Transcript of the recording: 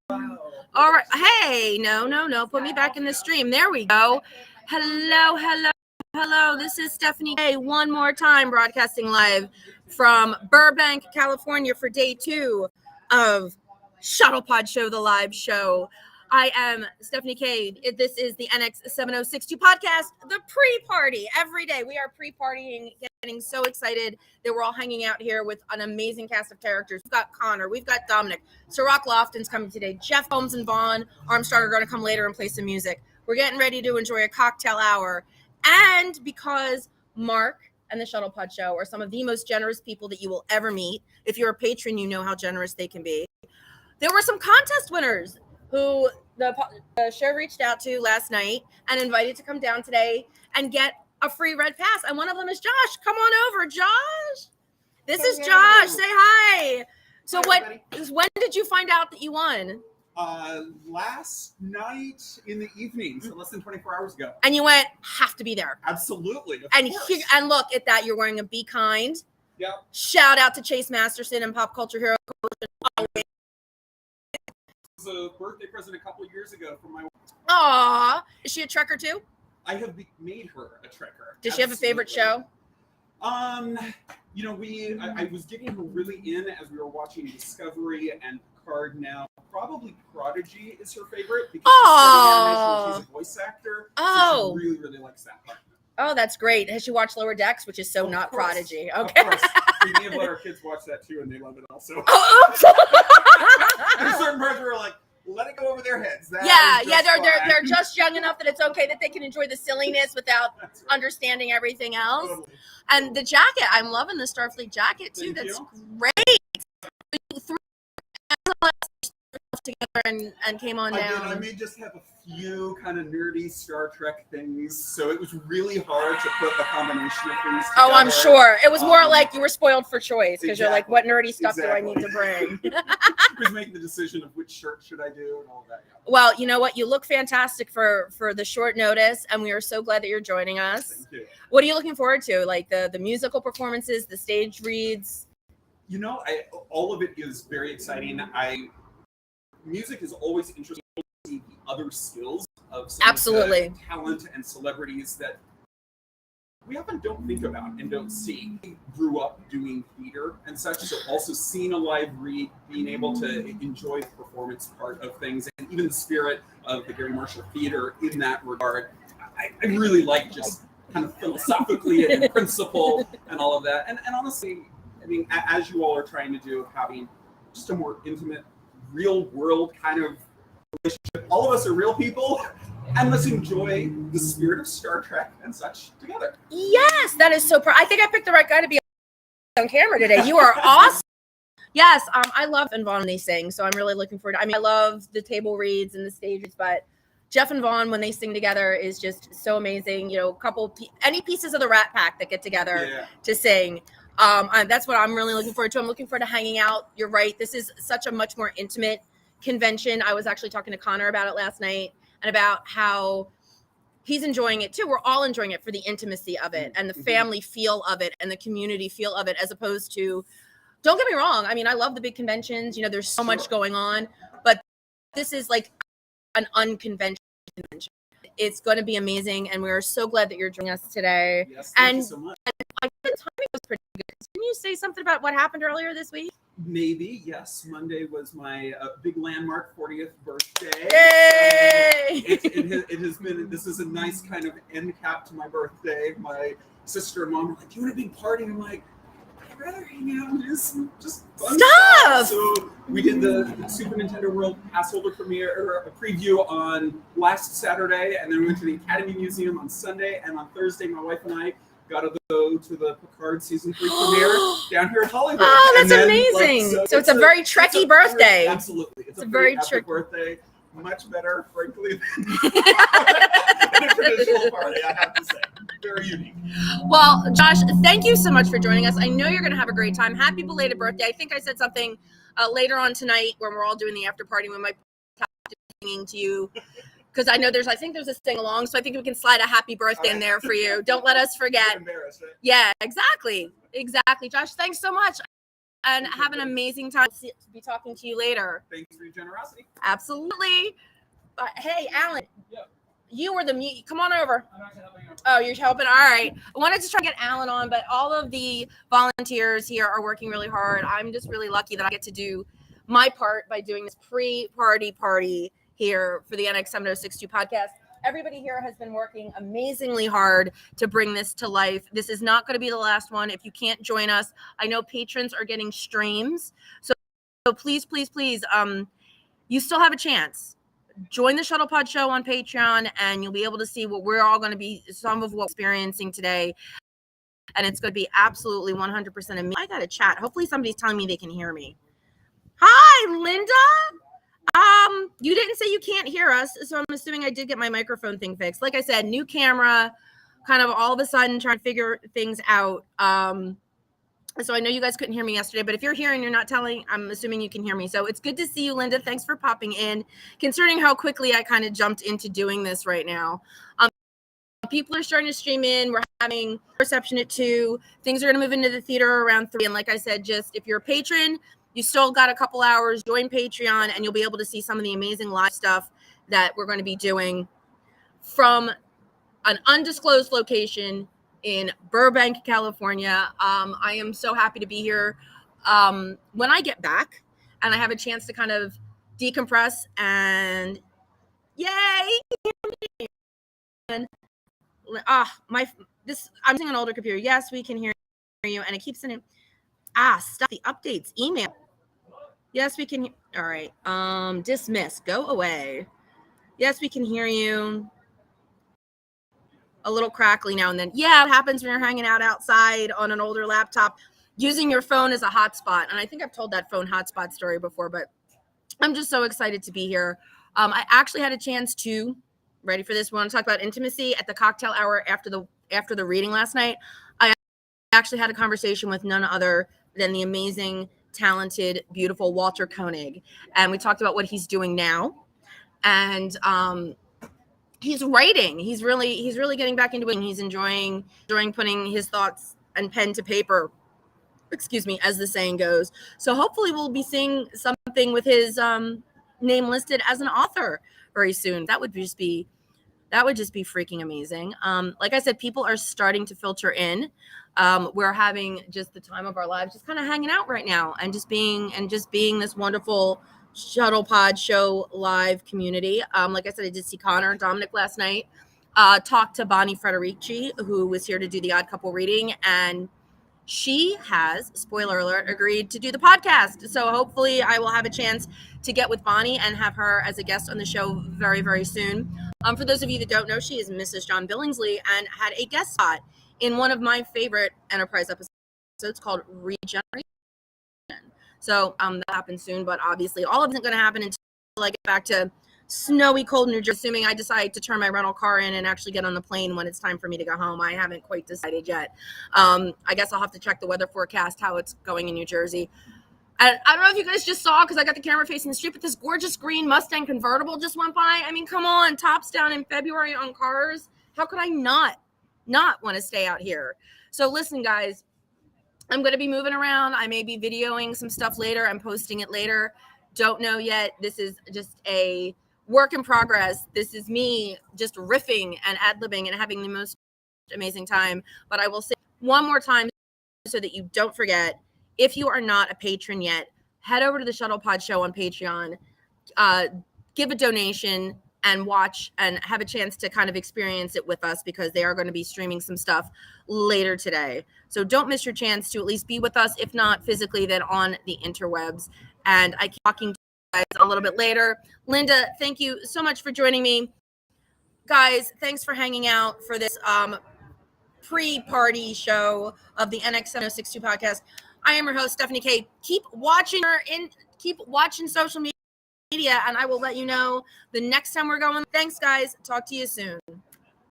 Wow. All right. Hey, no. Put me back in the stream. There we go. Hello. This is Stephanie K. One more time broadcasting live from Burbank, California for day 2 of Shuttlepod Show, the live show. I am Stephanie K. This is the NX 7062 podcast, the pre-party. Every day we are pre-partying, getting so excited that we're all hanging out here with an amazing cast of characters. We've got Connor, we've got Dominic, Ciroc Lofton's coming today, Jeff Holmes and Vaughn Armstrong are going to come later and play some music. We're getting ready to enjoy a cocktail hour. And because Mark and the Shuttlepod Show are some of the most generous people that you will ever meet, if you're a patron, you know how generous they can be. There were some contest winners who the show reached out to last night and invited to come down today and get a free red pass. And one of them is Josh. Come on over, Josh. This is Josh. Say hi. So when did you find out that you won? Last night in the evening, so less than 24 hours ago. And you went, have to be there. Absolutely. And look at that. You're wearing a Be Kind. Yep. Shout out to Chase Masterson and Pop Culture Hero. It was a birthday present a couple of years ago from my wife. Aw. Is she a trekker too? I have made her a trekker. Does she have a favorite show? I was getting her really in as we were watching Discovery and Picard now. Probably Prodigy is her favorite because she's a voice actor. Oh. So she really, really likes that part. Oh, that's great. Has she watched Lower Decks, which is so not Prodigy? Okay. Of course. We have let our kids watch that too, and they love it also. Oh, oops. There's certain parts where we're like, let it go over their heads. They're just young enough that it's okay that they can enjoy the silliness without understanding everything else. Totally. And the jacket, I'm loving the Starfleet jacket too. That's great. You threw together and came on down. I may just have a few kind of nerdy Star Trek things, so it was really hard to put a combination of things together. Oh, I'm sure. It was more like you were spoiled for choice because you're like, what nerdy stuff exactly. do I need to bring? I was making the decision of which shirt should I do and all that. Yeah. Well, you know what? You look fantastic for the short notice, and we are so glad that you're joining us. Thank you. What are you looking forward to? Like the musical performances, the stage reads? You know, all of it is very exciting. Music is always interesting to see the other skills of some of the talent and celebrities that we often don't think about and don't see. We grew up doing theater and such, so also seeing a live read, being able to enjoy the performance part of things, and even the spirit of the Gary Marshall Theater in that regard. I really like just kind of philosophically and in principle and all of that. And honestly, I mean, as you all are trying to do, having just a more intimate, real world kind of relationship. All of us are real people, and let's enjoy the spirit of Star Trek and such together. Yes, that is so I think I picked the right guy to be on camera today. You are awesome. Yes, I love and Vaughn when they sing, so I'm really looking forward to I love the table reads and the stages, but Jeff and Vaughn, when they sing together, is just so amazing. You know, any pieces of the Rat Pack that get together to sing. That's what I'm really looking forward to. I'm looking forward to hanging out. You're right. This is such a much more intimate convention. I was actually talking to Connor about it last night and about how he's enjoying it too. We're all enjoying it for the intimacy of it and the family feel of it and the community feel of it, as opposed to, don't get me wrong. I mean, I love the big conventions. You know, there's so much going on, but this is like an unconventional convention. It's going to be amazing, and we're so glad that you're joining us today. Yes, thank you so much. I think the timing was pretty good. Didn't you say something about what happened earlier this week? Maybe, yes. Monday was my big landmark 40th birthday. Yay! It has been, this is a nice kind of end cap to my birthday. My sister and mom were like, do you want a big party? And I'm like, I'd rather hang out and do some just fun stuff. So we did the Super Nintendo World Pass Holder premiere, or a preview on last Saturday, and then we went to the Academy Museum on Sunday, and on Thursday, my wife and I got to go to the Picard Season 3 premiere down here in Hollywood. Oh, that's amazing. So it's a very Trekkie birthday. Absolutely. It's a very epic birthday. Much better, frankly, than a traditional party, I have to say. Very unique. Well, Josh, thank you so much for joining us. I know you're going to have a great time. Happy belated birthday. I think I said something later on tonight when we're all doing the after party. We might be singing to you. Because I know there's a sing along, so I think we can slide a happy birthday in there for you. Don't let us forget. Embarrassed, right? Yeah, exactly. Josh, thanks so much. and have an amazing time. Be talking to you later. Thanks for your generosity. Absolutely. Hey, Alan. Yep. You were the mute. Come on over. I'm actually helping you. Oh, you're helping. All right. I wanted to try to get Alan on, but all of the volunteers here are working really hard. I'm just really lucky that I get to do my part by doing this pre-party here for the NX7062 podcast. Everybody here has been working amazingly hard to bring this to life. This is not going to be the last one. If you can't join us, I know patrons are getting streams. So please, you still have a chance. Join the Shuttlepod show on Patreon, and you'll be able to see what we're all going to be, some of what we're experiencing today. And it's going to be absolutely 100% of me. I got a chat. Hopefully somebody's telling me they can hear me. Hi, Linda. You didn't say you can't hear us, so I'm assuming I did get my microphone thing fixed. Like I said, new camera, kind of all of a sudden trying to figure things out. So I know you guys couldn't hear me yesterday, but if you're here and you're not telling, I'm assuming you can hear me. So it's good to see you, Linda. Thanks for popping in, concerning how quickly I kind of jumped into doing this right now. People are starting to stream in. We're having reception at 2. Things are going to move into the theater around 3. And like I said, just if you're a patron, you still got a couple hours, join Patreon, and you'll be able to see some of the amazing live stuff that we're going to be doing from an undisclosed location in Burbank, California. I am so happy to be here. When I get back and I have a chance to kind of decompress and yay! And I'm using an older computer. Yes, we can hear you, and it keeps sending stop the updates email. Yes, we can. All right. Dismiss. Go away. Yes, we can hear you. A little crackly now and then. Yeah, it happens when you're hanging out outside on an older laptop, using your phone as a hotspot. And I think I've told that phone hotspot story before, but I'm just so excited to be here. I actually had a chance to, ready for this, we want to talk about intimacy at the cocktail hour after the reading last night. I actually had a conversation with none other than the amazing, talented, beautiful Walter Koenig. And we talked about what he's doing now. And he's writing. He's really getting back into it. He's enjoying putting his thoughts and pen to paper, as the saying goes. So hopefully we'll be seeing something with his name listed as an author very soon. That would just be freaking amazing. Like I said, people are starting to filter in. We're having just the time of our lives, just kind of hanging out right now and just being this wonderful Shuttlepod show live community. Like I said, I did see Connor and Dominic last night. Talked to Bonnie Frederici, who was here to do the Odd Couple reading, and she has, spoiler alert, agreed to do the podcast. So hopefully I will have a chance to get with Bonnie and have her as a guest on the show very, very soon. For those of you that don't know, she is Mrs. John Billingsley and had a guest spot in one of my favorite Enterprise episodes called Regeneration. So that happens soon, but obviously all of it isn't going to happen until I get back to snowy, cold New Jersey, assuming I decide to turn my rental car in and actually get on the plane when it's time for me to go home. I haven't quite decided yet. I guess I'll have to check the weather forecast, how it's going in New Jersey. And I don't know if you guys just saw, because I got the camera facing the street, but this gorgeous green Mustang convertible just went by. I mean, come on, tops down in February on cars. How could I not want to stay out here? So listen, guys, I'm going to be moving around. I may be videoing some stuff later. I'm posting it later. Don't know yet. This is just a work in progress. This is me just riffing and ad-libbing and having the most amazing time. But I will say one more time so that you don't forget, if you are not a patron yet, head over to the Shuttlepod show on Patreon, give a donation, and watch and have a chance to kind of experience it with us, because they are going to be streaming some stuff later today. So don't miss your chance to at least be with us, if not physically, then on the interwebs. And I keep talking to you guys a little bit later. Linda, thank you so much for joining me. Guys, thanks for hanging out for this pre-party show of the NX7062 podcast. I am your host, Stephanie K. Keep watching social media, and I will let you know the next time we're going. Thanks, guys. Talk to you soon.